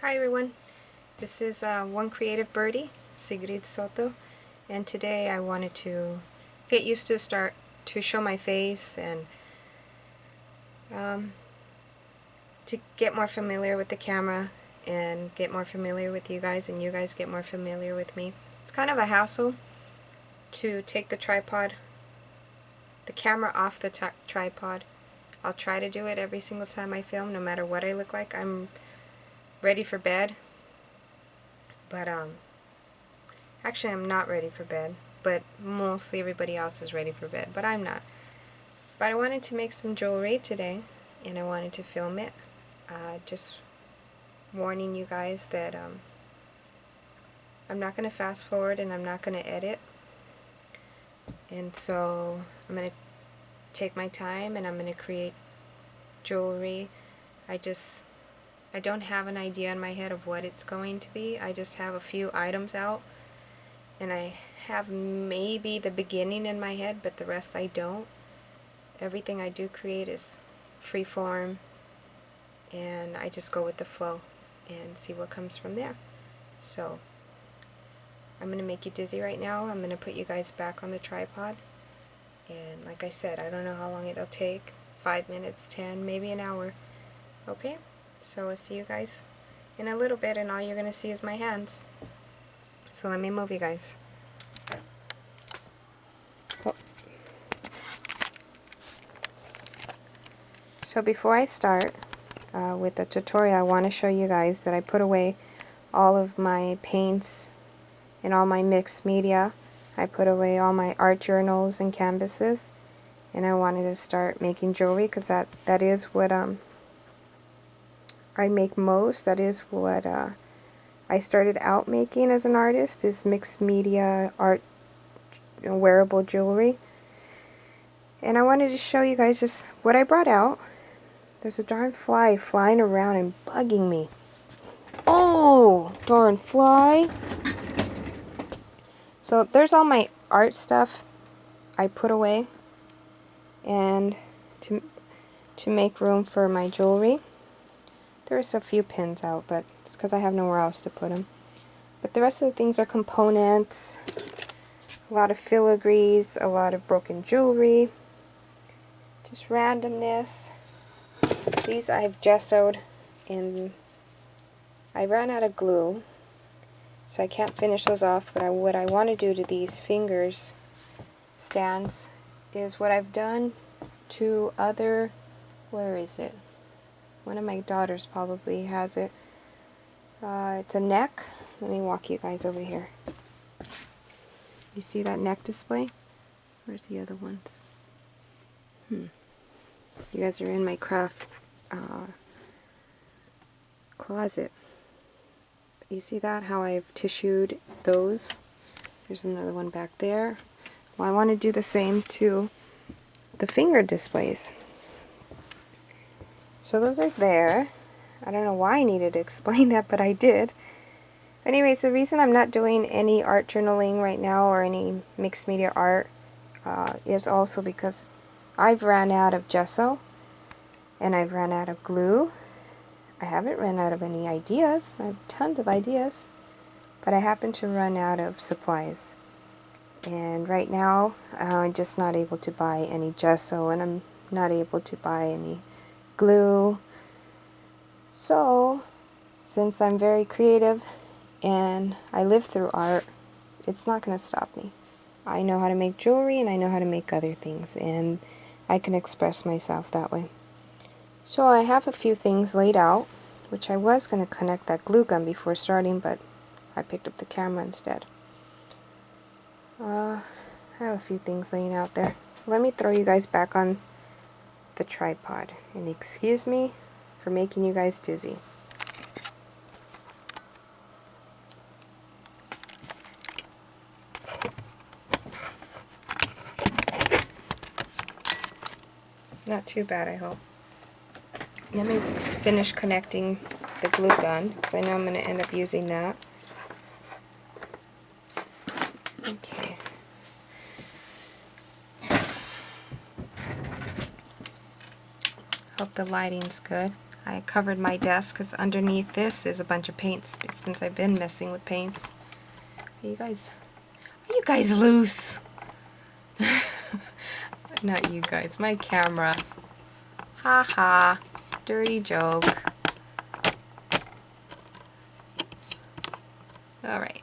Hi everyone, this is One Creative Birdie, Sigrid Soto, and today I wanted to get used to start to show my face and to get more familiar with the camera and get more familiar with you guys, and you guys get more familiar with me. It's kind of a hassle to take the camera off the tripod. I'll try to do it every single time I film, no matter what I look like. I'm ready for bed. But actually I'm not ready for bed, but mostly everybody else is ready for bed, but I'm not. But I wanted to make some jewelry today, and I wanted to film it. Just warning you guys that I'm not going to fast forward and I'm not going to edit. And so I'm going to take my time and I'm going to create jewelry. I don't have an idea in my head of what it's going to be. I just have a few items out, and I have maybe the beginning in my head, but the rest I don't. Everything I do create is free form, and I just go with the flow and see what comes from there. So I'm going to make you dizzy right now. I'm going to put you guys back on the tripod, and like I said, I don't know how long it'll take. 5 minutes, 10, maybe an hour. Okay? So I'll see you guys in a little bit, and all you're going to see is my hands. So let me move you guys. Oh. So before I start with the tutorial, I want to show you guys that I put away all of my paints and all my mixed media. I put away all my art journals and canvases, and I wanted to start making jewelry because that is what I make most. That is what I started out making as an artist, is mixed media art, wearable jewelry. And I wanted to show you guys just what I brought out. There's a darn fly flying around and bugging me. Oh, darn fly. So there's all my art stuff I put away, and to make room for my jewelry. There's a few pins out, but it's because I have nowhere else to put them. But the rest of the things are components, a lot of filigrees, a lot of broken jewelry, just randomness. These I've gessoed, and I ran out of glue, so I can't finish those off. But what I want to do to these fingers stands is what I've done to other, where is it? One of my daughters probably has it. It's a neck. Let me walk you guys over here. You see that neck display? Where's the other ones? You guys are in my craft closet. You see that? How I've tissued those? There's another one back there. Well, I want to do the same to the finger displays. So those are there. I don't know why I needed to explain that, but I did. Anyways, the reason I'm not doing any art journaling right now or any mixed media art is also because I've ran out of gesso and I've run out of glue. I haven't run out of any ideas. I have tons of ideas, but I happen to run out of supplies. And right now I'm just not able to buy any gesso, and I'm not able to buy any glue. So since I'm very creative and I live through art, it's not going to stop me. I know how to make jewelry, and I know how to make other things, and I can express myself that way. So I have a few things laid out, which I was going to connect that glue gun before starting, but I picked up the camera instead. I have a few things laying out there. So let me throw you guys back on the tripod, and excuse me for making you guys dizzy. Not too bad, I hope. Let me finish connecting the glue gun, because I know I'm going to end up using that. Okay. Hope the lighting's good. I covered my desk because underneath this is a bunch of paints since I've been messing with paints. Are you guys loose? Not you guys, my camera. Ha ha, dirty joke. Alright.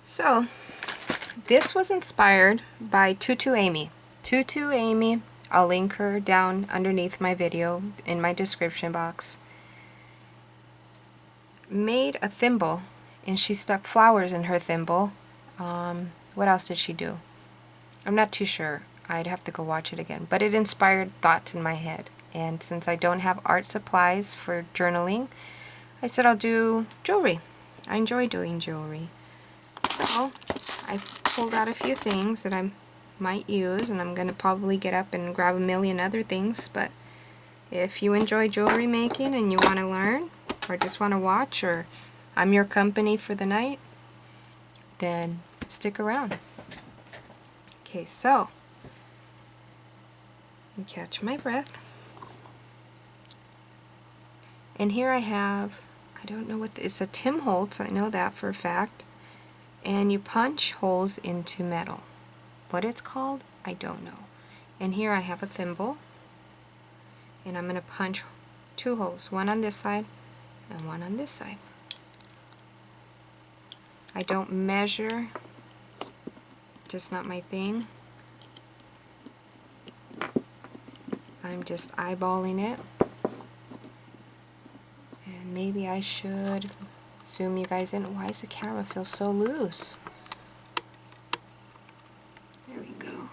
So, this was inspired by Tutu Amy. Tutu Amy, I'll link her down underneath my video in my description box, made a thimble, and she stuck flowers in her thimble. What else did she do? I'm not too sure. I'd have to go watch it again. But it inspired thoughts in my head. And since I don't have art supplies for journaling, I said I'll do jewelry. I enjoy doing jewelry. So I pulled out a few things that I might use, and I'm going to probably get up and grab a million other things. But if you enjoy jewelry making and you want to learn, or just want to watch, or I'm your company for the night, then stick around. Okay, so catch my breath. And here I have, I don't know what it's a Tim Holtz, I know that for a fact. And you punch holes into metal. What it's called, I don't know. And here I have a thimble, and I'm going to punch 2 holes, one on this side and one on this side. I don't measure, just not my thing. I'm just eyeballing it. And maybe I should zoom you guys in. Why does the camera feel so loose? There we go.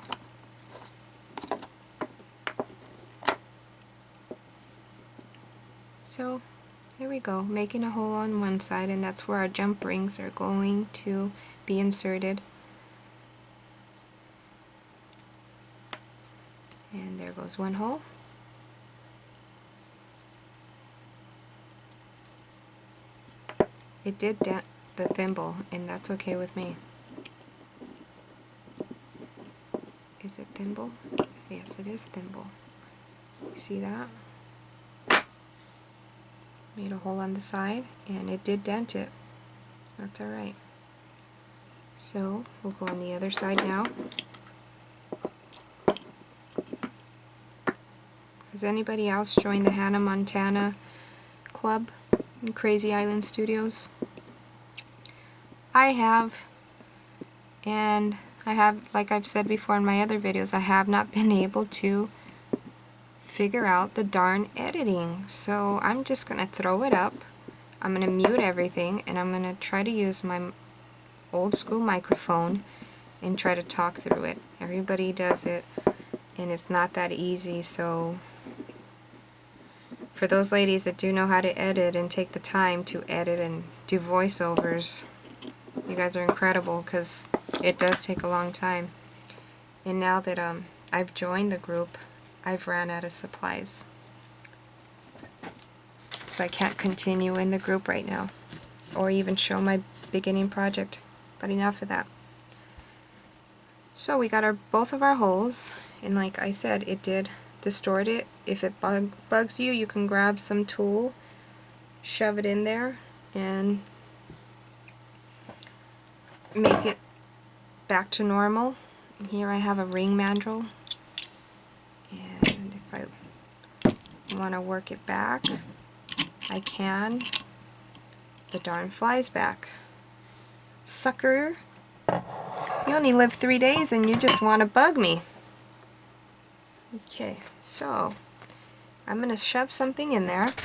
So there we go, making a hole on one side, and that's where our jump rings are going to be inserted. And there goes one hole. It did dent the thimble, and that's okay with me. Is it thimble? Yes, it is thimble. You see that? Made a hole on the side, and it did dent it. That's alright. So we'll go on the other side now. Has anybody else joined the Hannah Montana Club in Crazy Island Studios? I have, and I have, like I've said before in my other videos, I have not been able to figure out the darn editing. So I'm just going to throw it up. I'm going to mute everything, and I'm going to try to use my old school microphone and try to talk through it. Everybody does it, and it's not that easy. So for those ladies that do know how to edit and take the time to edit and do voiceovers, you guys are incredible, because it does take a long time. And now that I've joined the group, I've ran out of supplies. So I can't continue in the group right now, or even show my beginning project. But enough of that. So we got both of our holes, and like I said, it did distort it. If it bugs you, you can grab some tool, shove it in there, and make it back to normal. And here I have a ring mandrel, and if I want to work it back, I can. The darn fly's back. Sucker! You only live 3 days and you just want to bug me. Okay, so I'm going to shove something in there.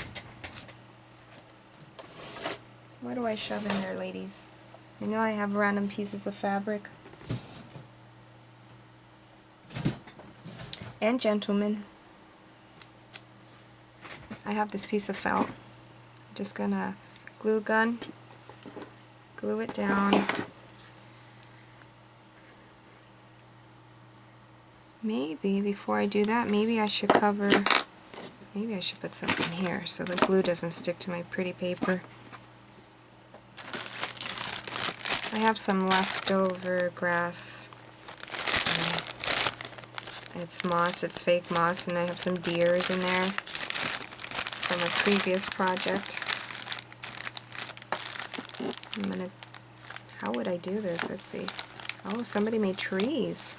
What do I shove in there, ladies? You know I have random pieces of fabric. And gentlemen, I have this piece of felt. I'm just going to glue gun, glue it down. Maybe before I do that, maybe I should put something here so the glue doesn't stick to my pretty paper. I have some leftover grass. I it's moss, it's fake moss, and I have some deers in there from a previous project. How would I do this? Let's see. Oh, somebody made trees.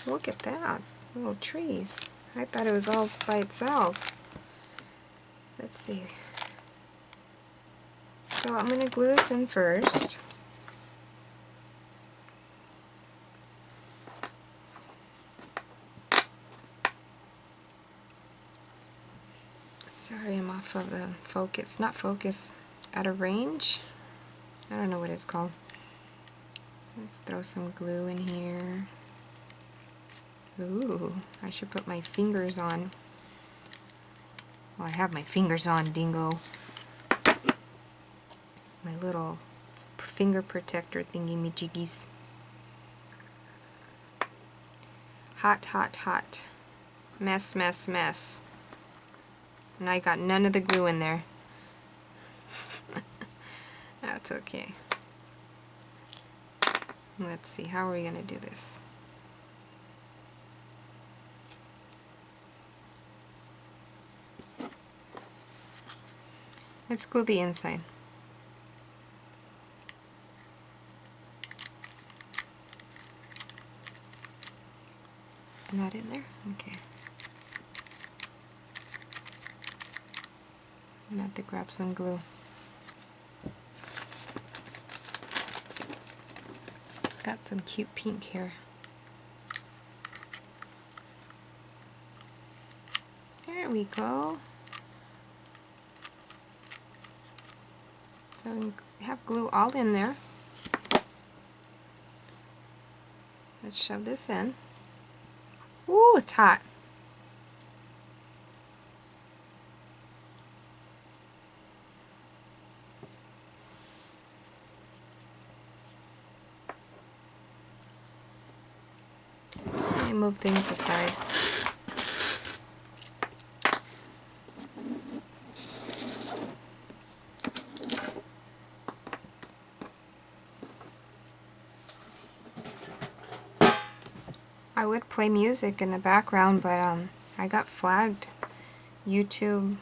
Look at that. Little trees. I thought it was all by itself. Let's see. So I'm going to glue this in first. Sorry, I'm off of the focus. Not focus, out of range. I don't know what it's called. Let's throw some glue in here. Ooh, I should put my fingers on. Well, I have my fingers on, dingo. My little finger protector thingy-majiggies. Hot, hot, hot. Mess, mess, mess. And I got none of the glue in there. That's okay. Let's see, how are we going to do this? Let's glue the inside. Not in there? Okay. I'm gonna have to grab some glue. Got some cute pink here. There we go. So we have glue all in there. Let's shove this in. Ooh, it's hot. Let me move things aside. I would play music in the background, but I got flagged. YouTube.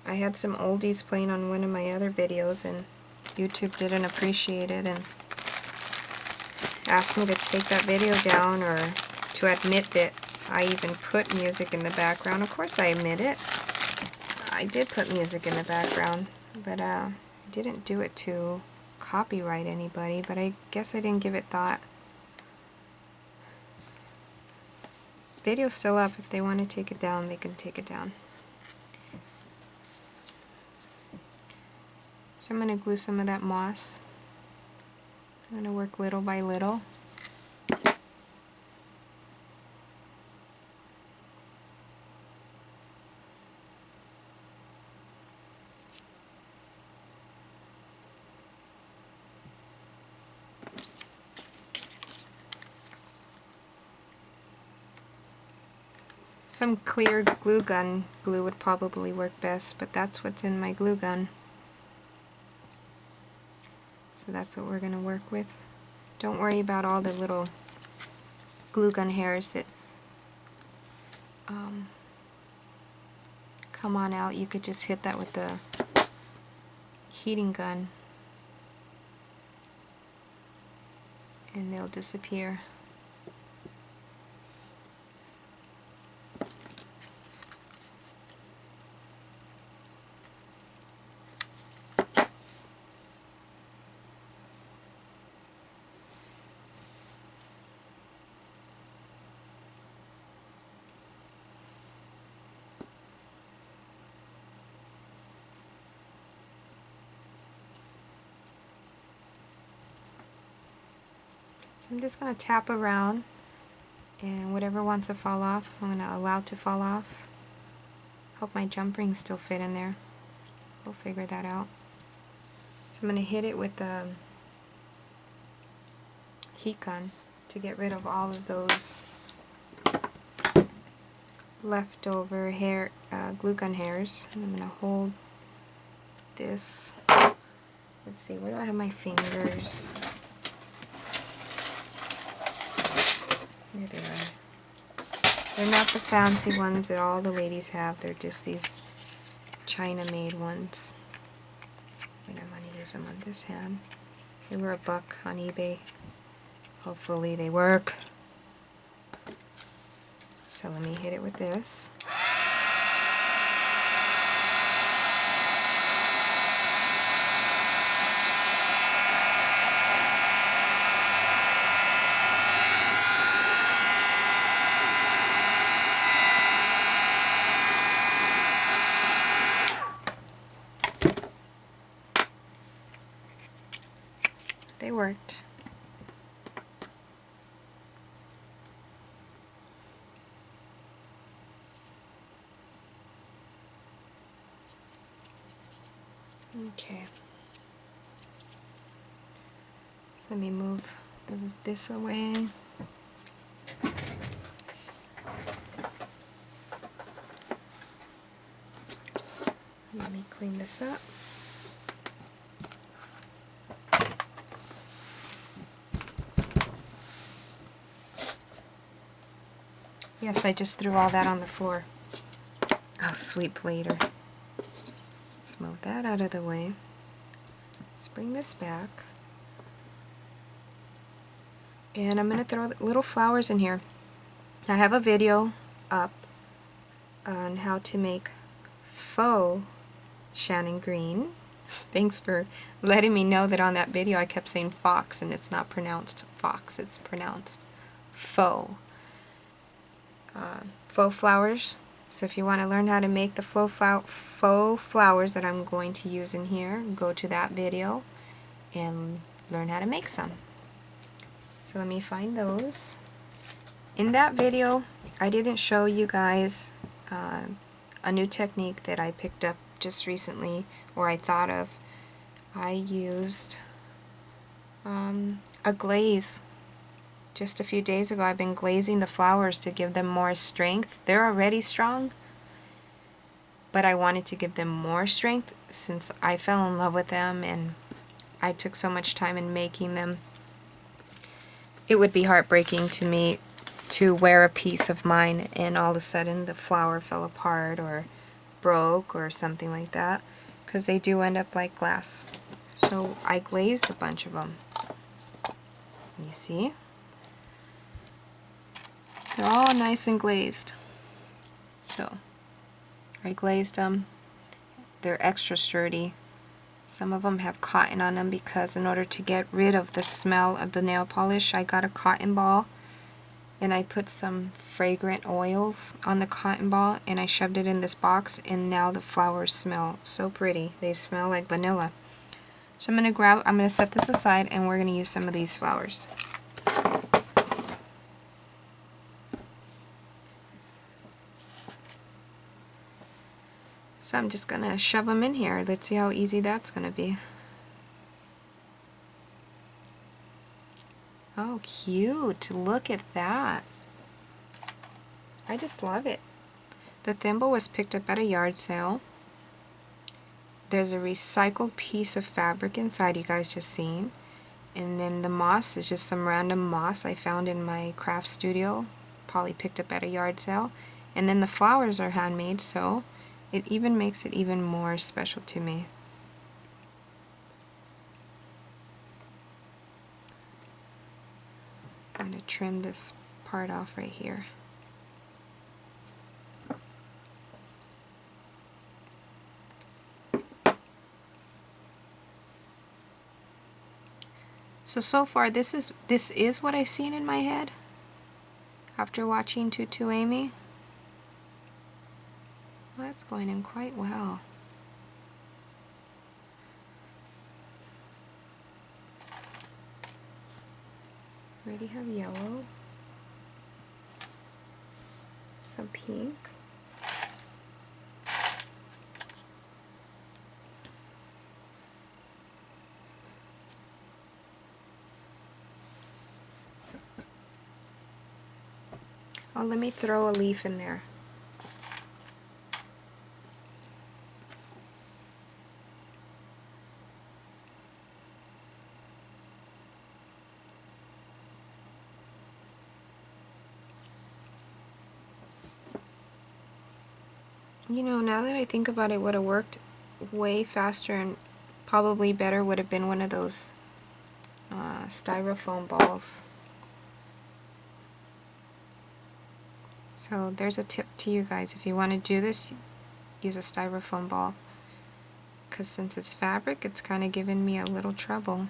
I had some oldies playing on one of my other videos, and YouTube didn't appreciate it and asked me to take that video down, or to admit that I even put music in the background. Of course I admit it. I did put music in the background, but I didn't do it to copyright anybody, but I guess I didn't give it thought. Video's still up. If they want to take it down, they can take it down. So I'm going to glue some of that moss. I'm going to work little by little. Some clear glue gun glue would probably work best, but that's what's in my glue gun. So that's what we're going to work with. Don't worry about all the little glue gun hairs that come on out. You could just hit that with the heating gun and they'll disappear. So I'm just going to tap around, and whatever wants to fall off, I'm going to allow to fall off. Hope my jump rings still fit in there. We'll figure that out. So I'm going to hit it with the heat gun to get rid of all of those leftover hair, glue gun hairs. And I'm going to hold this. Let's see, where do I have my fingers? Here they are. They're not the fancy ones that all the ladies have. They're just these China-made ones. And I'm going to use them on this hand. They were $1 on eBay. Hopefully they work. So let me hit it with this. They worked. Okay. So let me move this away. Let me clean this up. Yes, I just threw all that on the floor. Oh, sweet plater. Let's move that out of the way. Let's bring this back. And I'm going to throw little flowers in here. I have a video up on how to make faux Shannon green. Thanks for letting me know that on that video I kept saying fox and it's not pronounced fox, it's pronounced faux. Faux flowers. So if you want to learn how to make the faux flowers that I'm going to use in here, go to that video and learn how to make some. So let me find those. In that video I didn't show you guys a new technique that I picked up just recently, or I thought of. I used a glaze. Just a few days ago I've been glazing the flowers to give them more strength. They're already strong, but I wanted to give them more strength since I fell in love with them and I took so much time in making them. It would be heartbreaking to me to wear a piece of mine and all of a sudden the flower fell apart or broke or something like that, because they do end up like glass. So I glazed a bunch of them. You see? They're all nice and glazed. So I glazed them. They're extra sturdy. Some of them have cotton on them because in order to get rid of the smell of the nail polish, I got a cotton ball and I put some fragrant oils on the cotton ball and I shoved it in this box, and now the flowers smell so pretty. They smell like vanilla. So I'm going to set this aside and we're going to use some of these flowers. So I'm just going to shove them in here. Let's see how easy that's going to be. Oh, cute. Look at that. I just love it. The thimble was picked up at a yard sale. There's a recycled piece of fabric inside, you guys just seen. And then the moss is just some random moss I found in my craft studio. Probably picked up at a yard sale. And then the flowers are handmade, so it even makes it even more special to me. I'm going to trim this part off right here. So far this is what I've seen in my head after watching Tutu Amy. Well, that's going in quite well. Already have yellow, some pink, oh, let me throw a leaf in there. You know, now that I think about it, would have worked way faster and probably better would have been one of those styrofoam balls. So there's a tip to you guys. If you want to do this, use a styrofoam ball. Because since it's fabric, it's kind of giving me a little trouble.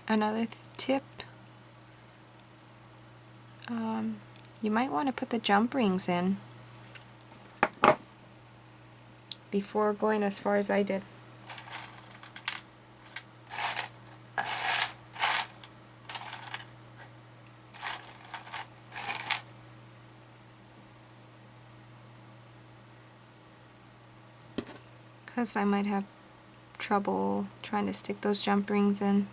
Another tip, you might want to put the jump rings in before going as far as I did. Because I might have trouble trying to stick those jump rings in.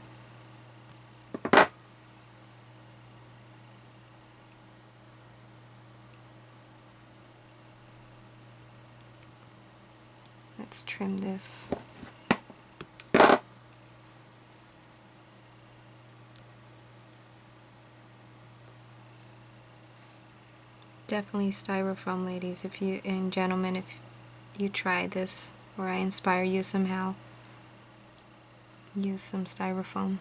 Let's trim this. Definitely styrofoam, ladies, if you and gentlemen, if you try this or I inspire you somehow, use some styrofoam.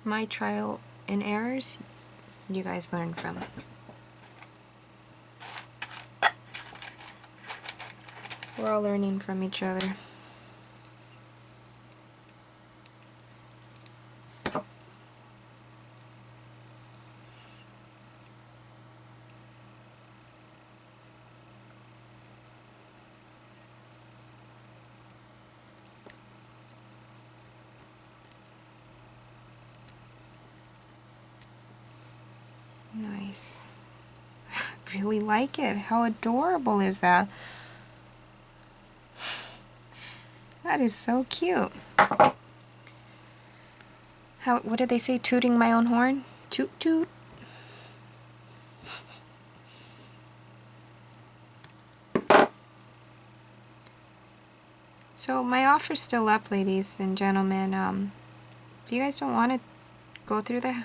My trial and errors, you guys learn from. We're all learning from each other. Nice. Really like it. How adorable is that? That is so cute. What did they say? Tooting my own horn? Toot toot. So my offer's still up, ladies and gentlemen. If you guys don't want to go through the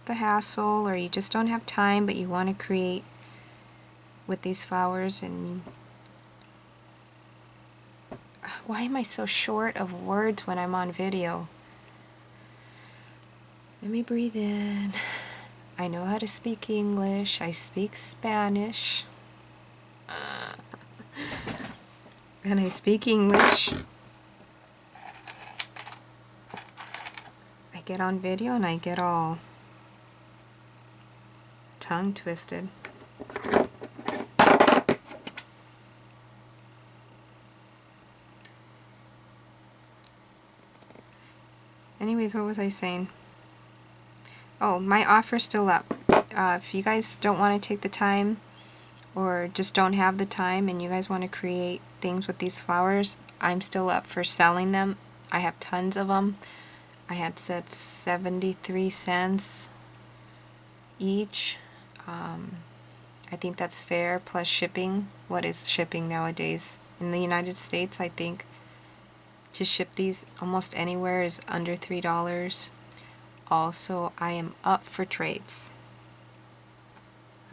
hassle, or you just don't have time but you want to create with these flowers, and why am I so short of words when I'm on video? Let me breathe in. I know how to speak English. I speak Spanish. And I speak English. I get on video and I get all tongue twisted. Anyways, what was I saying? Oh, my offer's still up. If you guys don't want to take the time, or just don't have the time, and you guys want to create things with these flowers, I'm still up for selling them. I have tons of them. I had said 73 cents each. I think that's fair, plus shipping. What is shipping nowadays? In the United States, I think to ship these almost anywhere is under $3. Also, I am up for trades.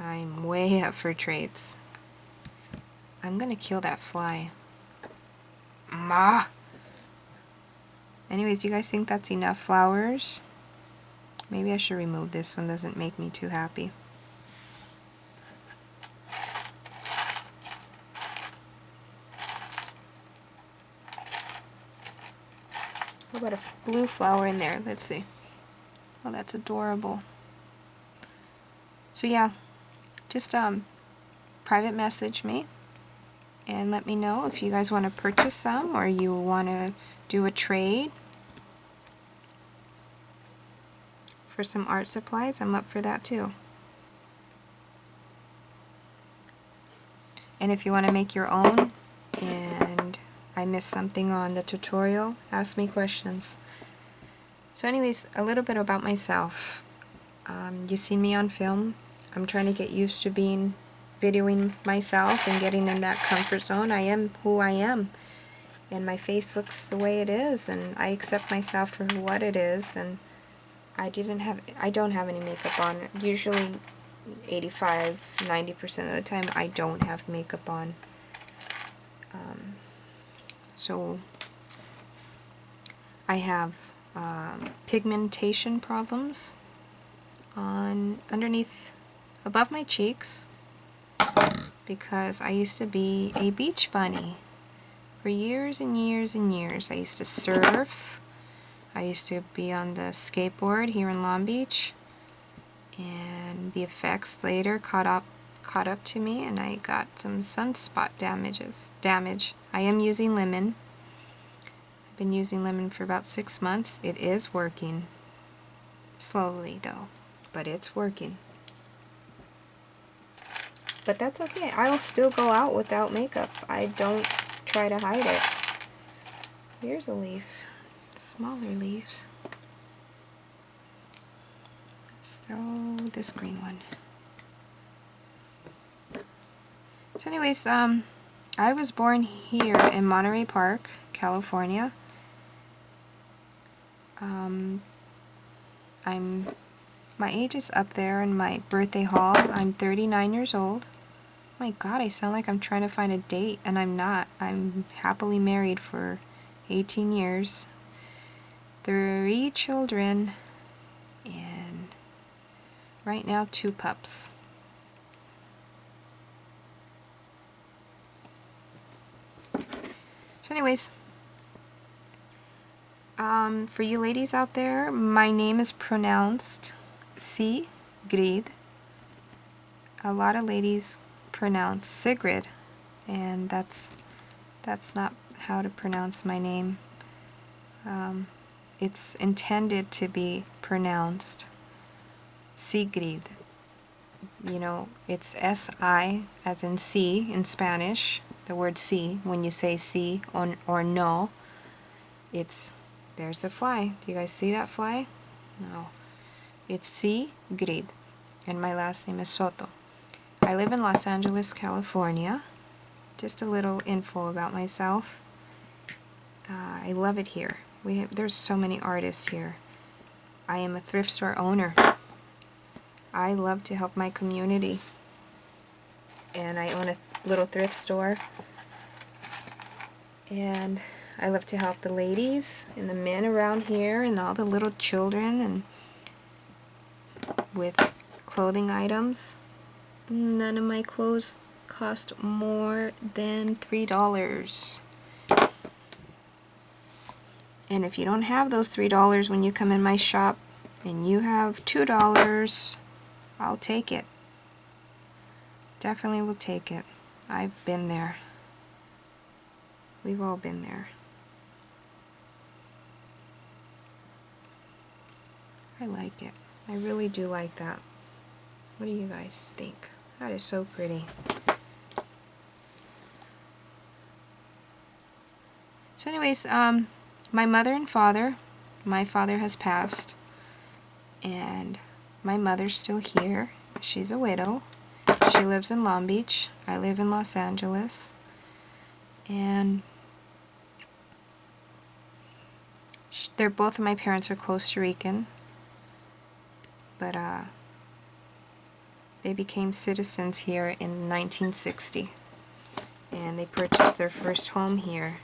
I'm way up for trades. I'm gonna kill that fly. Ma! Anyways, do you guys think that's enough flowers? Maybe I should remove this one, doesn't make me too happy. What about a blue flower in there? Let's see. Oh, that's adorable. So yeah, just private message me and let me know if you guys want to purchase some or you want to do a trade for some art supplies, I'm up for that too. And if you want to make your own and I missed something on the tutorial, ask me questions. So anyways, a little bit about myself. You've seen me on film. I'm trying to get used to videoing myself and getting in that comfort zone. I am who I am, and my face looks the way it is, and I accept myself for what it is. And I don't have any makeup on. Usually 85–90% of the time I don't have makeup on. So I have pigmentation problems above my cheeks, because I used to be a beach bunny for years and years and years. I used to surf. I used to be on the skateboard here in Long Beach, and the effects later caught up to me, and I got some sunspot damage. I am using lemon. I've been using lemon for about 6 months. It is working. Slowly though, but it's working. But that's okay. I'll still go out without makeup. I don't try to hide it. Here's a leaf. Smaller leaves. Let's throw this green one. So anyways, I was born here in Monterey Park, California. My age is up there in my birthday haul. I'm 39 years old. My God, I sound like I'm trying to find a date, and I'm not. I'm happily married for 18 years. 3 children, and right now 2 pups. So anyways, for you ladies out there, my name is pronounced Sigrid. A lot of ladies pronounce Sigrid, and that's not how to pronounce my name. It's intended to be pronounced Sigrid. You know, it's S-I as in C in Spanish. The word sí, when you say sí or no, there's a fly. Do you guys see that fly? No. It's Sigrid, and my last name is Soto. I live in Los Angeles, California. Just a little info about myself. I love it here. There's so many artists here. I am a thrift store owner. I love to help my community, and I own a little thrift store, and I love to help the ladies and the men around here and all the little children and with clothing items. None of my clothes cost more than $3. And if you don't have those $3 when you come in my shop and you have $2, I'll take it. Definitely will take it. I've been there. We've all been there. I like it. I really do like that. What do you guys think? That is so pretty. So anyways, my mother and father, my father has passed, and my mother's still here. She's a widow. She lives in Long Beach. I live in Los Angeles. And both of my parents are Costa Rican, but they became citizens here in 1960, and they purchased their first home here.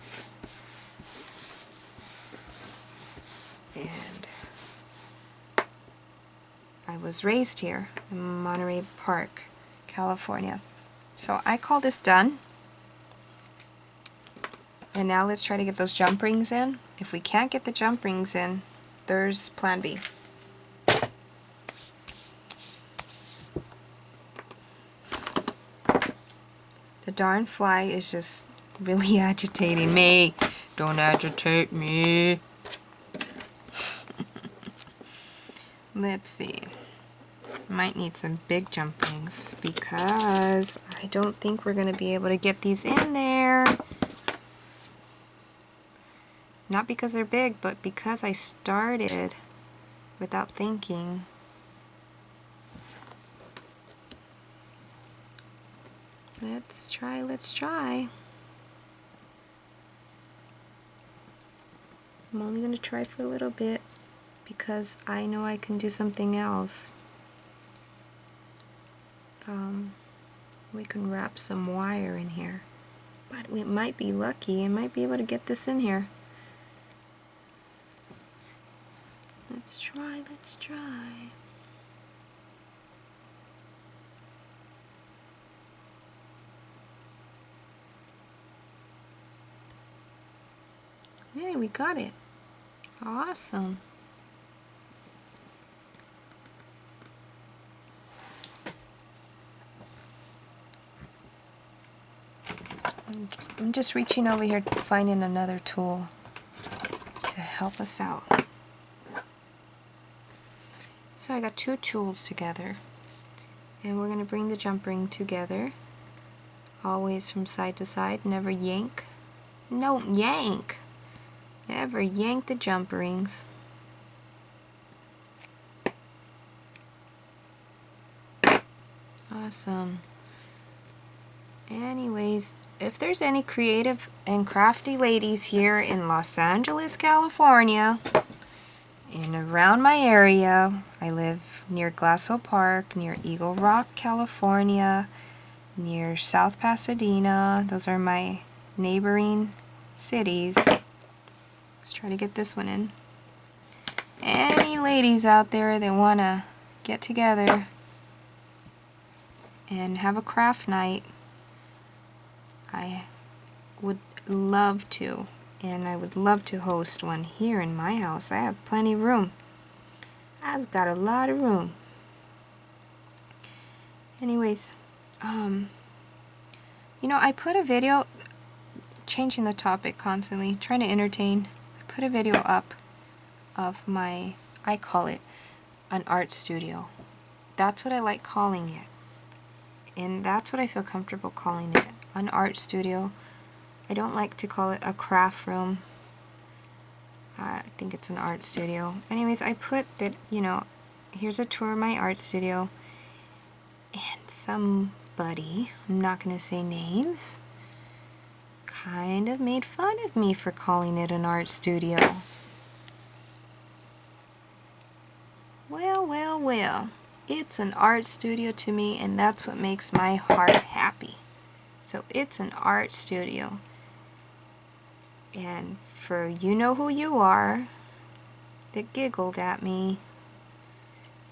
And I was raised here in Monterey Park, California. So I call this done. And now let's try to get those jump rings in. If we can't get the jump rings in, there's plan B. The darn fly is just really agitating me. Don't agitate me. let's see. Might need some big jump rings because I don't think we're going to be able to get these in there. Not because they're big, but because I started without thinking. Let's try, let's try. I'm only going to try for a little bit because I know I can do something else. We can wrap some wire in here, but we might be lucky and might be able to get this in here. Let's try, let's try. Hey, we got it. Awesome. I'm just reaching over here finding another tool to help us out. So I got two tools together, and we're going to bring the jump ring together, always from side to side, never yank. No, yank! Never yank the jump rings. Awesome. Anyways, if there's any creative and crafty ladies here in Los Angeles, California, and around my area, I live near Glasso Park, near Eagle Rock, California, near South Pasadena. Those are my neighboring cities. Let's try to get this one in. Any ladies out there that want to get together and have a craft night, I would love to, and I would love to host one here in my house. I have plenty of room. I've got a lot of room. Anyways, you know, I put a video, changing the topic constantly, trying to entertain. I put a video up of my, I call it an art studio. That's what I like calling it. And that's what I feel comfortable calling it. An art studio. I don't like to call it a craft room. I think it's an art studio. Anyways, I put that, you know, here's a tour of my art studio, and somebody, I'm not going to say names, kind of made fun of me for calling it an art studio. Well, well, well. It's an art studio to me, and that's what makes my heart happy. So it's an art studio. And for you know who you are that giggled at me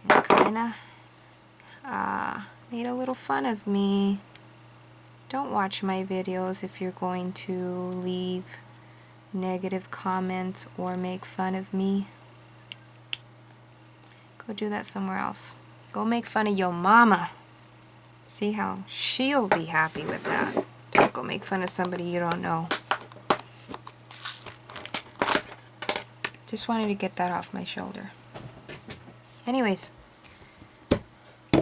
and kind of made a little fun of me, don't watch my videos if you're going to leave negative comments or make fun of me. Go do that somewhere else. Go make fun of your mama. See how she'll be happy with that. Don't go make fun of somebody you don't know. Just wanted to get that off my shoulder. Anyways,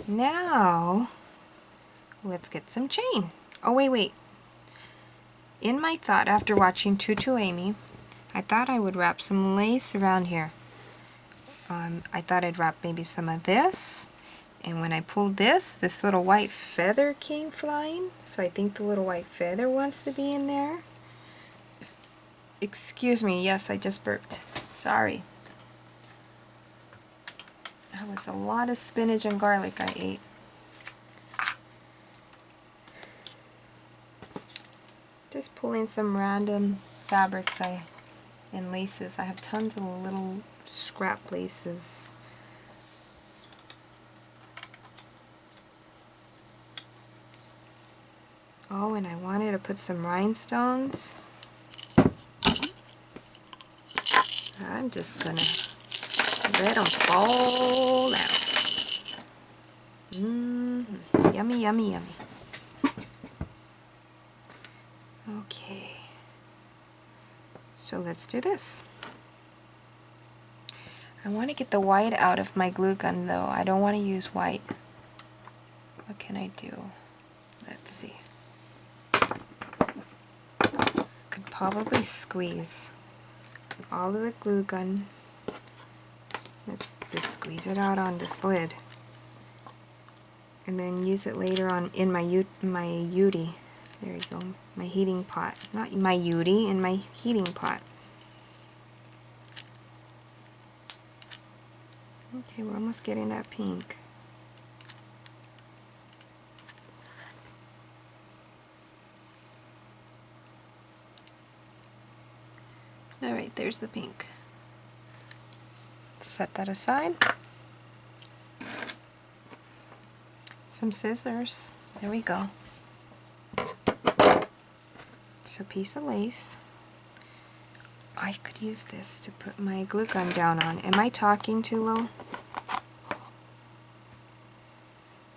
now let's get some chain. Oh, wait. In my thought, after watching Tutu Amy, I thought I would wrap some lace around here. I thought I'd wrap maybe some of this. And when I pulled this little white feather came flying. So I think the little white feather wants to be in there. Excuse me, yes, I just burped. Sorry. That was a lot of spinach and garlic I ate. Just pulling some random fabrics and laces. I have tons of little scrap laces. Oh, and I wanted to put some rhinestones. I'm just gonna let them fall out. Yummy, yummy, yummy. Okay. So let's do this. I want to get the white out of my glue gun though. I don't want to use white. What can I do? Let's see. Could probably squeeze all of the glue gun. Let's just squeeze it out on this lid. And then use it later on in my UTI. There you go. My heating pot. Not my UTI, in my heating pot. Okay, we're almost getting that pink. Alright, there's the pink. Set that aside. Some scissors. There we go. It's a piece of lace. I could use this to put my glue gun down on. Am I talking too low?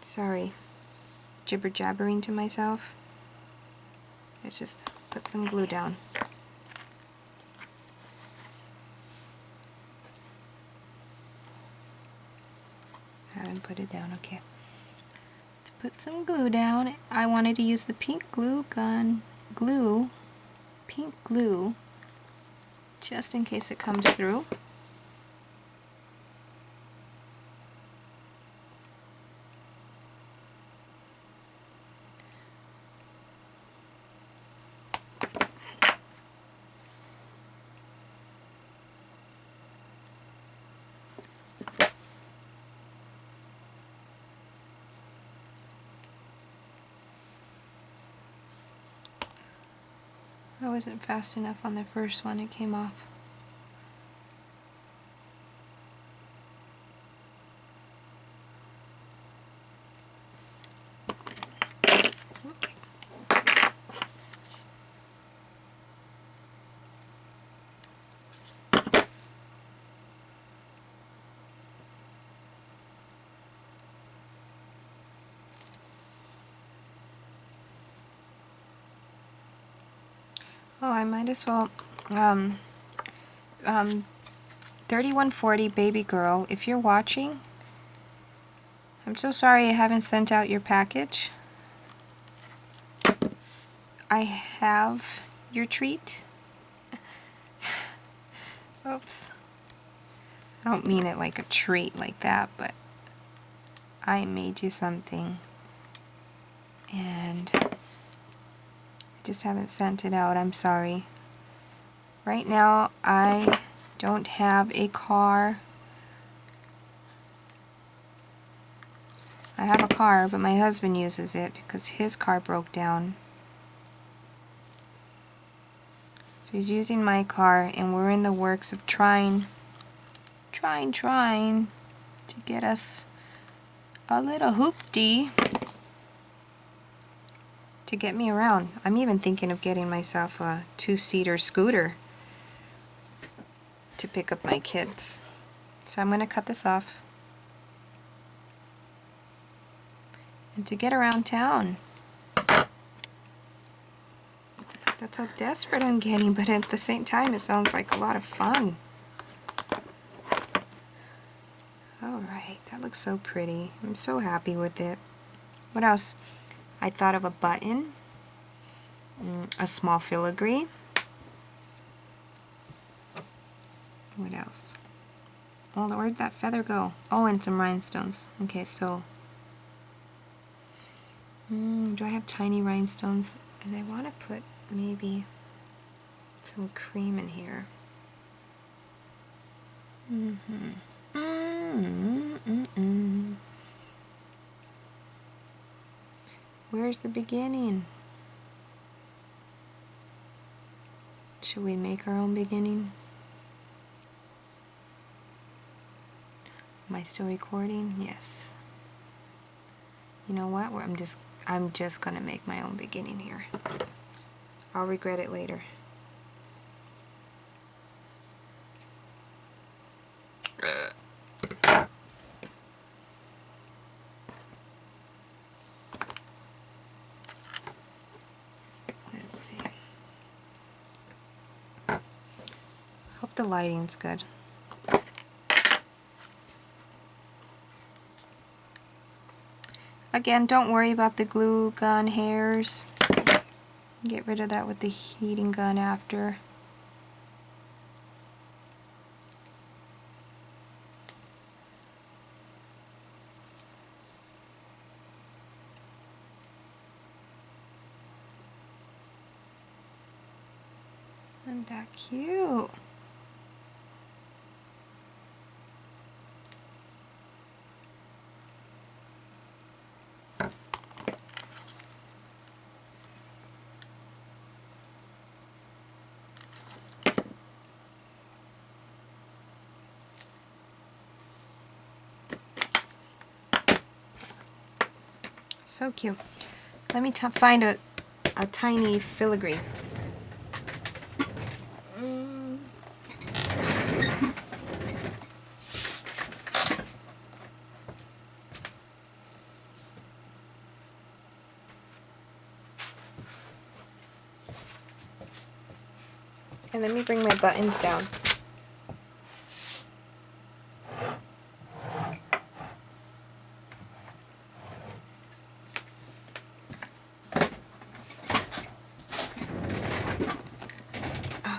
Sorry. Jibber jabbering to myself. Let's just put some glue down. I haven't put it down, okay. Let's put some glue down. I wanted to use the pink glue gun. Pink glue, just in case it comes through. I wasn't fast enough on the first one, it came off. Oh, I might as well, 3140 baby girl, if you're watching, I'm so sorry I haven't sent out your package. I have your treat. Oops. I don't mean it like a treat like that, but I made you something. And just haven't sent it out. I'm sorry. Right now I don't have a car. I have a car, but my husband uses it because his car broke down. So he's using my car, and we're in the works of trying to get us a little hoopty to get me around. I'm even thinking of getting myself a two-seater scooter to pick up my kids. So I'm going to cut this off. And to get around town. That's how desperate I'm getting, but at the same time it sounds like a lot of fun. Alright, that looks so pretty. I'm so happy with it. What else? I thought of a button, a small filigree. What else? Oh, where'd that feather go? Oh, and some rhinestones. Okay, so do I have tiny rhinestones? And I want to put maybe some cream in here. Where's the beginning? Should we make our own beginning? Am I still recording? Yes. You know what? I'm just gonna make my own beginning here. I'll regret it later. Let's see. Hope the lighting's good. Again, don't worry about the glue gun hairs. Get rid of that with the heating gun after. Isn't that cute? So cute. Let me find a tiny filigree. And let me bring my buttons down.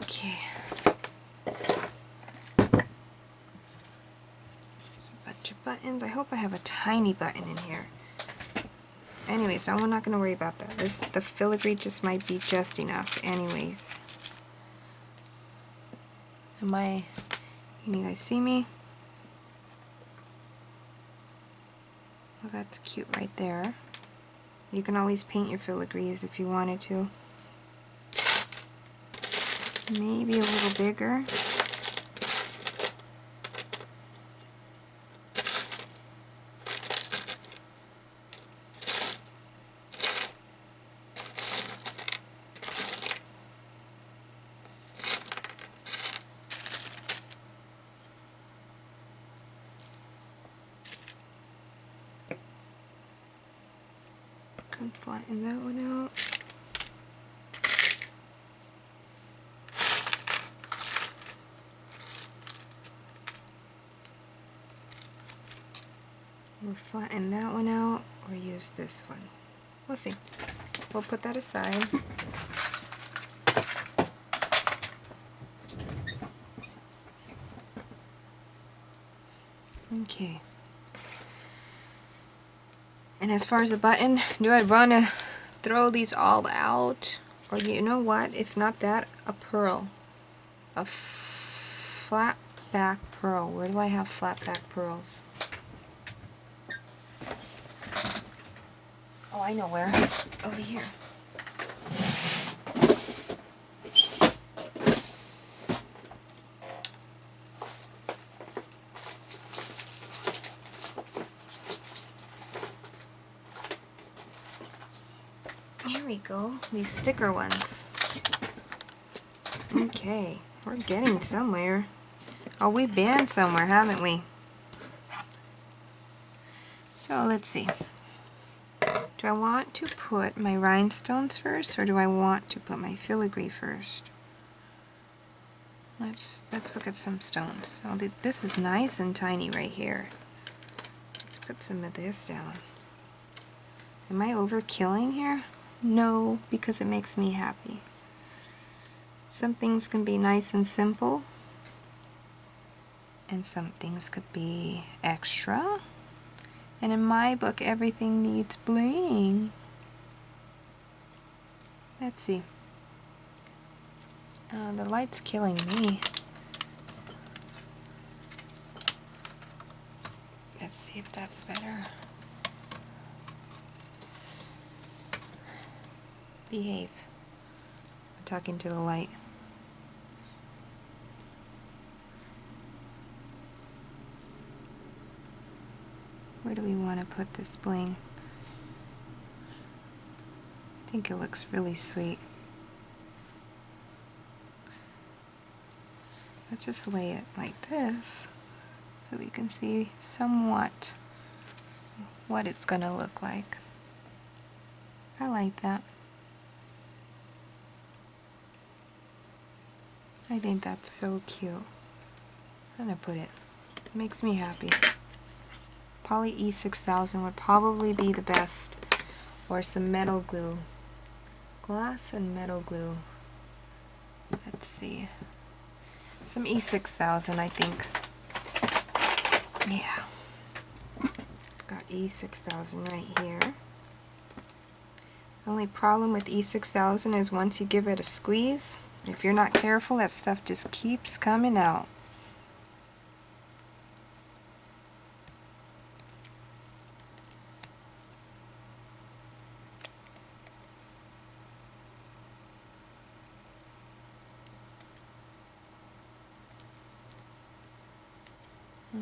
Okay. There's a bunch of buttons. I hope I have a tiny button in here. Anyways, I'm not going to worry about that. The filigree just might be just enough anyways. Can you guys see me? Well, that's cute right there. You can always paint your filigrees if you wanted to. Maybe a little bigger. And flatten that one out. We'll flatten that one out or use this one. We'll see. We'll put that aside. Okay. And as far as the button, do I want to throw these all out? Or you know what? If not that, a pearl. A flat back pearl. Where do I have flat back pearls? Oh, I know where. Over here. Here we go. These sticker ones. Okay, we're getting somewhere. Oh, we've been somewhere, haven't we? So let's see. Do I want to put my rhinestones first, or do I want to put my filigree first? Let's look at some stones. Oh, this is nice and tiny right here. Let's put some of this down. Am I overkilling here? No, because it makes me happy. Some things can be nice and simple, and some things could be extra. And in my book, everything needs bling. Let's see. The light's killing me. Let's see if that's better. Behave. I'm talking to the light. Where do we want to put this bling? I think it looks really sweet. Let's just lay it like this so we can see somewhat what it's going to look like. I like that. I think that's so cute. I'm going to put it. It makes me happy. Poly E6000 would probably be the best. Or some metal glue. Glass and metal glue. Let's see. Some E6000, I think. Yeah. Got E6000 right here. The only problem with E6000 is once you give it a squeeze, if you're not careful, that stuff just keeps coming out.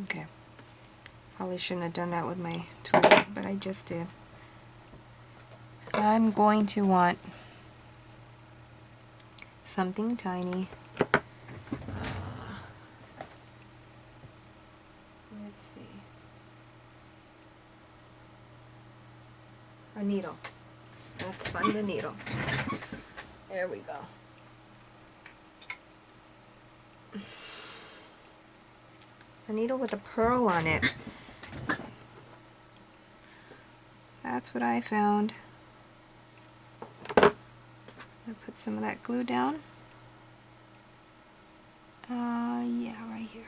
Okay. Probably shouldn't have done that with my tool, but I just did. I'm going to want something tiny. Let's see. A needle. Let's find a needle. There we go. A needle with a pearl on it. That's what I found. I'm gonna put some of that glue down. Yeah, right here.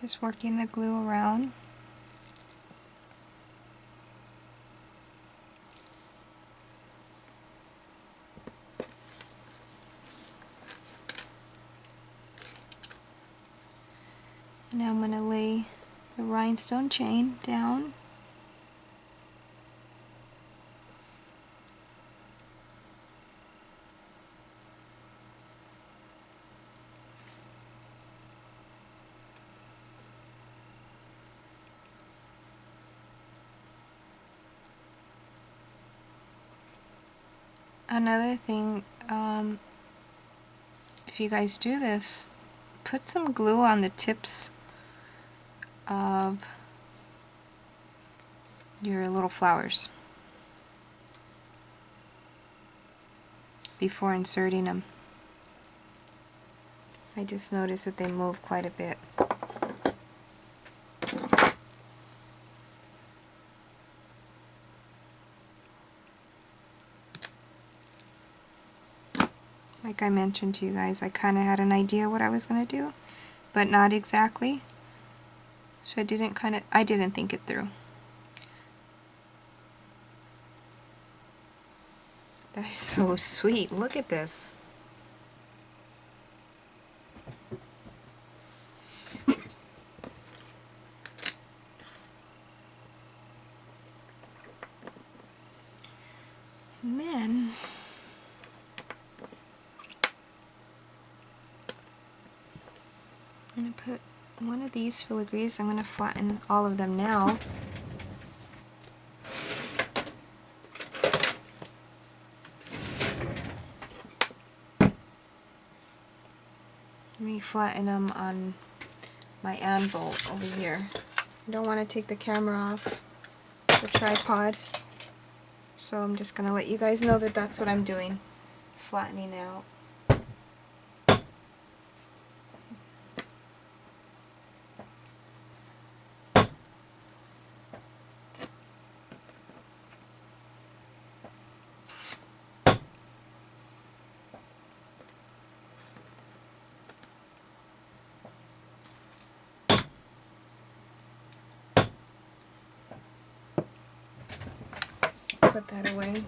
Just working the glue around. Now I'm going to lay the rhinestone chain down. Another thing, if you guys do this, put some glue on the tips of your little flowers before inserting them. I just noticed that they move quite a bit. Like I mentioned to you guys, I kind of had an idea what I was going to do, but not exactly. So I didn't think it through. That is so sweet. Look at this. And then I'm going to put one of these filigrees. I'm going to flatten all of them now. Let me flatten them on my anvil over here. I don't want to take the camera off the tripod, so I'm just going to let you guys know that that's what I'm doing. Flattening out. Put that away.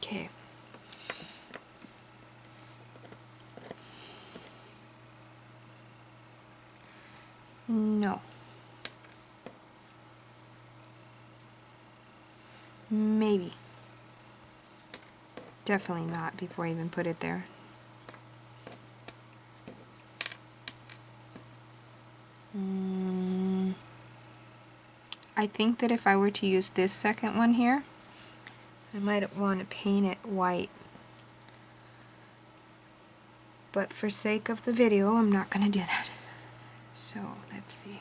Okay. No. Maybe. Definitely not before I even put it there. I think that if I were to use this second one here, I might want to paint it white. But for sake of the video, I'm not going to do that. So, let's see.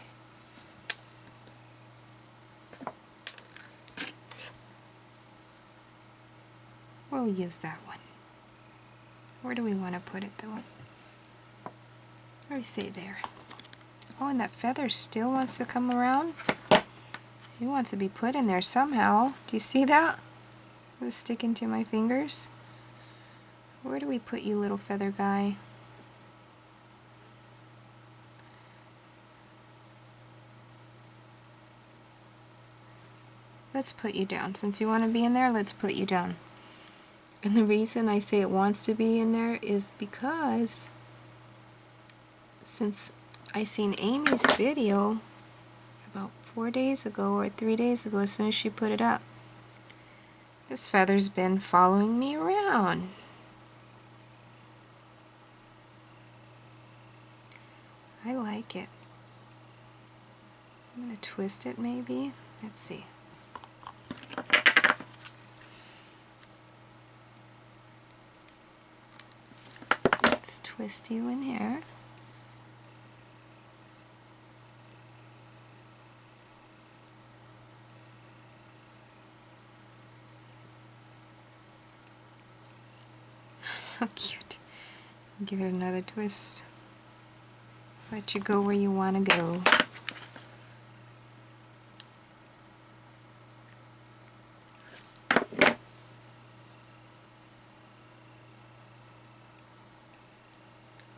We'll use that one. Where do we want to put it though? What do we say there? Oh, and that feather still wants to come around. He wants to be put in there somehow. Do you see that? It's sticking to my fingers. Where do we put you, little feather guy? Let's put you down. Since you want to be in there, let's put you down. And the reason I say it wants to be in there is because since I seen Amy's video about 4 days ago or 3 days ago, as soon as she put it up, this feather's been following me around. I like it. I'm going to twist it maybe. Let's see. Let's twist you in here. So cute. Give it another twist. Let you go where you want to go.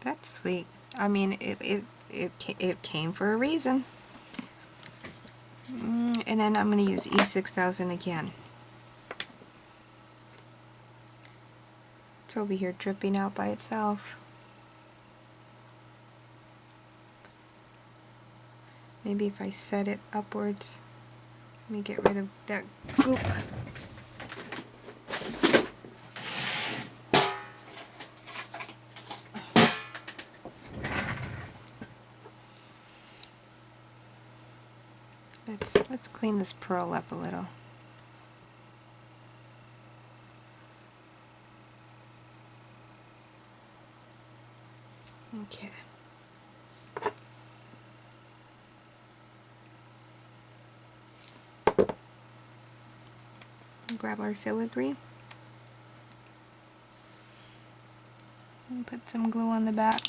That's sweet. I mean, it came for a reason. And then I'm going to use E6000 again. It's over here dripping out by itself. Maybe if I set it upwards, let me get rid of that goop. Let's clean this pearl up a little. Okay. Grab our filigree and put some glue on the back.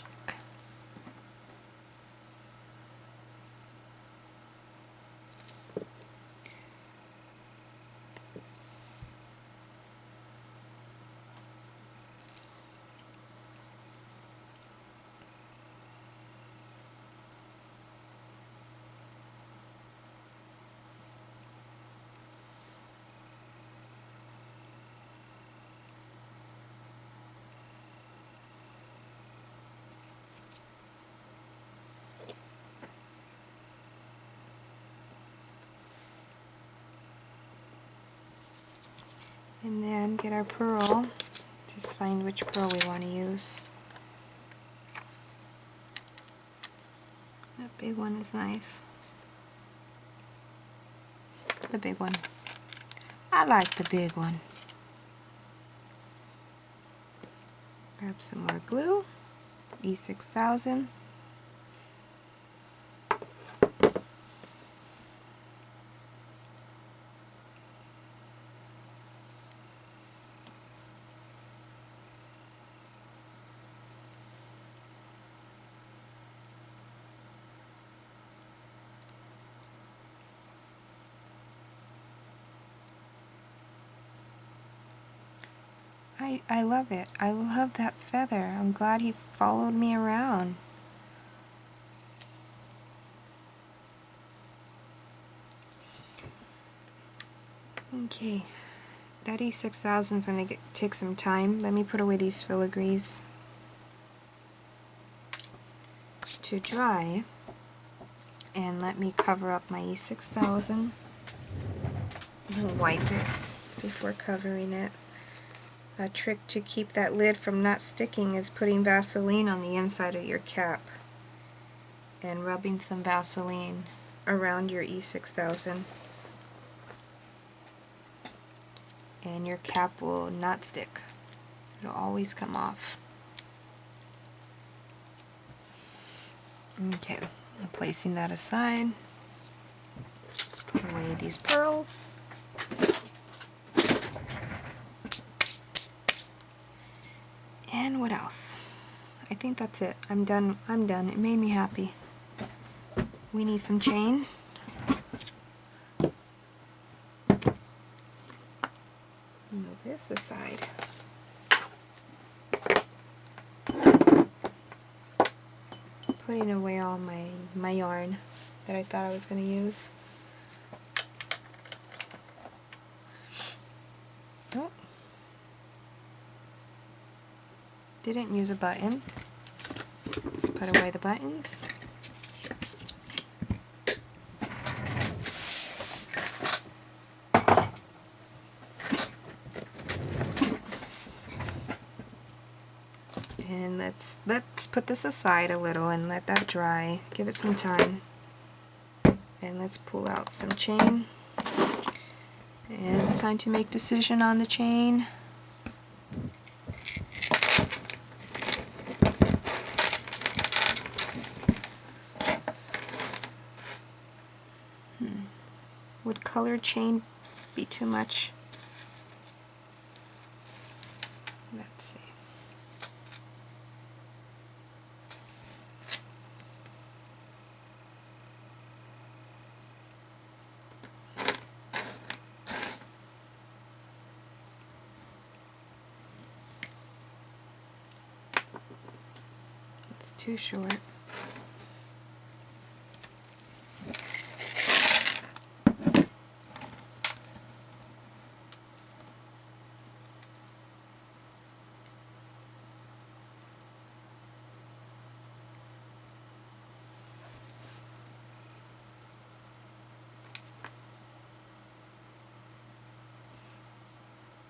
And then get our pearl. Just find which pearl we want to use. That big one is nice. The big one. I like the big one. Grab some more glue. E6000. I love it. I love that feather. I'm glad he followed me around. Okay, that E6000 is going to take some time. Let me put away these filigrees to dry, and let me cover up my E6000 and wipe it. before covering it. A trick to keep that lid from not sticking is putting Vaseline on the inside of your cap and rubbing some Vaseline around your E6000, and your cap will not stick. It'll always come off. Okay, I'm placing that aside. Put away these pearls. And what else? I think that's it. I'm done. It made me happy. We need some chain. Move this aside. Putting away all my yarn that I thought I was going to use. Oh. Didn't use a button. Let's put away the buttons. And let's put this aside a little and let that dry. Give it some time. And let's pull out some chain. And it's time to make decision on the chain. Would colored chain be too much? Let's see. It's too short.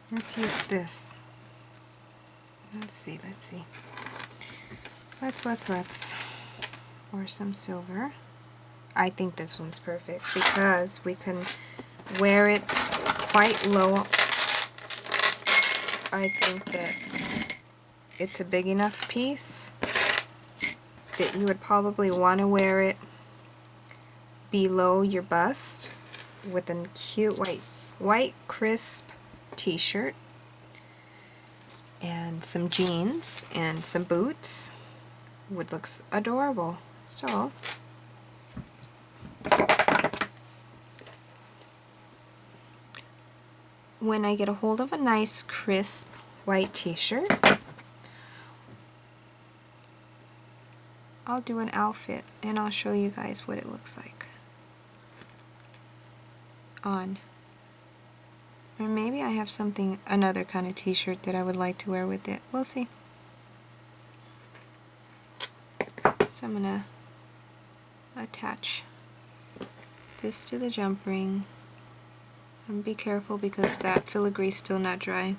Let's use this. Let's see. Let's. Or some silver. I think this one's perfect because we can wear it quite low. I think that it's a big enough piece that you would probably want to wear it below your bust with a cute white crisp t-shirt and some jeans and some boots. Would look adorable. So when I get a hold of a nice crisp white t-shirt, I'll do an outfit and I'll show you guys what it looks like on. Or maybe I have another kind of t-shirt that I would like to wear with it. We'll see. So I'm gonna attach this to the jump ring. And be careful because that filigree is still not dry.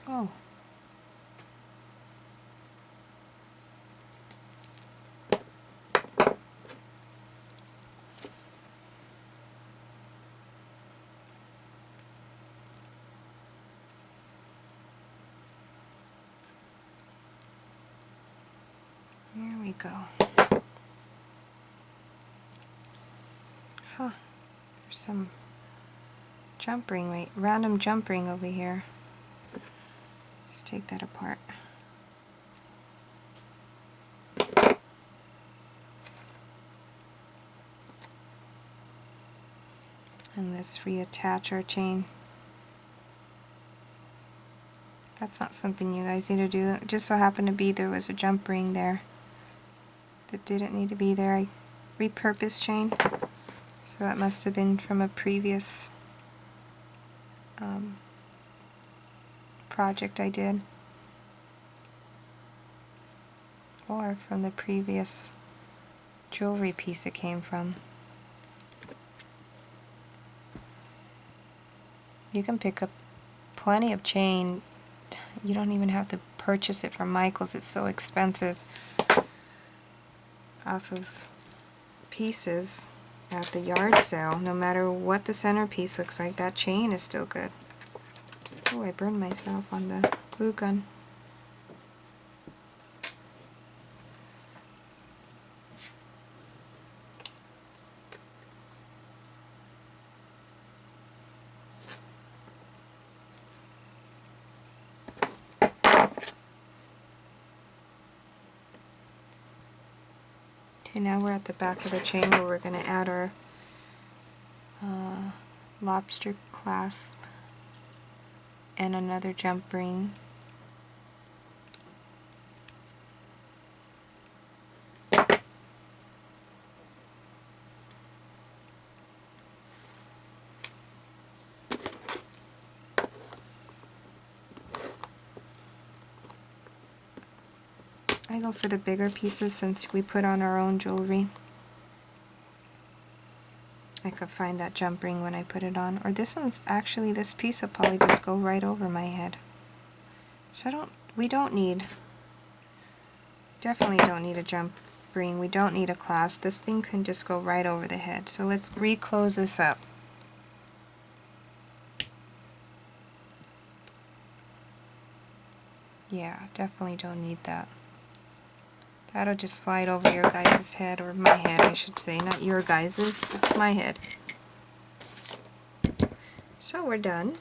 Oh. There we go. Huh. There's some jump ring, wait, random jump ring over here. Let's take that apart. And let's reattach our chain. That's not something you guys need to do. It just so happened to be there was a jump ring there that didn't need to be there. I repurposed chain, so that must have been from a previous project I did, or from the previous jewelry piece it came from. You can pick up plenty of chain. You don't even have to purchase it from Michael's. It's so expensive off of pieces at the yard sale. No matter what the centerpiece looks like, that chain is still good. Oh, I burned myself on the glue gun. Okay, now we're at the back of the chain where we're going to add our lobster clasp and another jump ring. I go for the bigger pieces since we put on our own jewelry. I could find that jump ring when I put it on. Or this one's actually, this piece will probably just go right over my head. So we don't need, definitely don't need a jump ring. We don't need a clasp. This thing can just go right over the head. So let's reclose this up. Yeah, definitely don't need that. That'll just slide over your guys' head, or my head I should say, not your guys', it's my head. So we're done.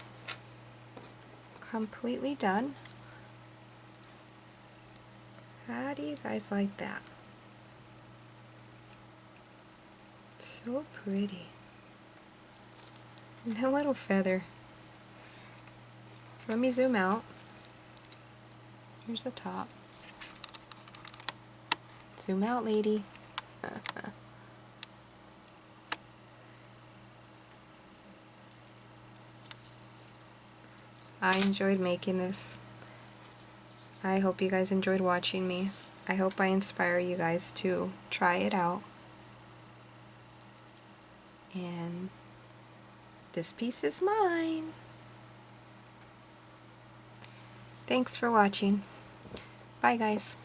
Completely done. How do you guys like that? So pretty. And a little feather. So let me zoom out. Here's the top. Zoom out, lady. I enjoyed making this. I hope you guys enjoyed watching me. I hope I inspire you guys to try it out. And this piece is mine. Thanks for watching. Bye, guys.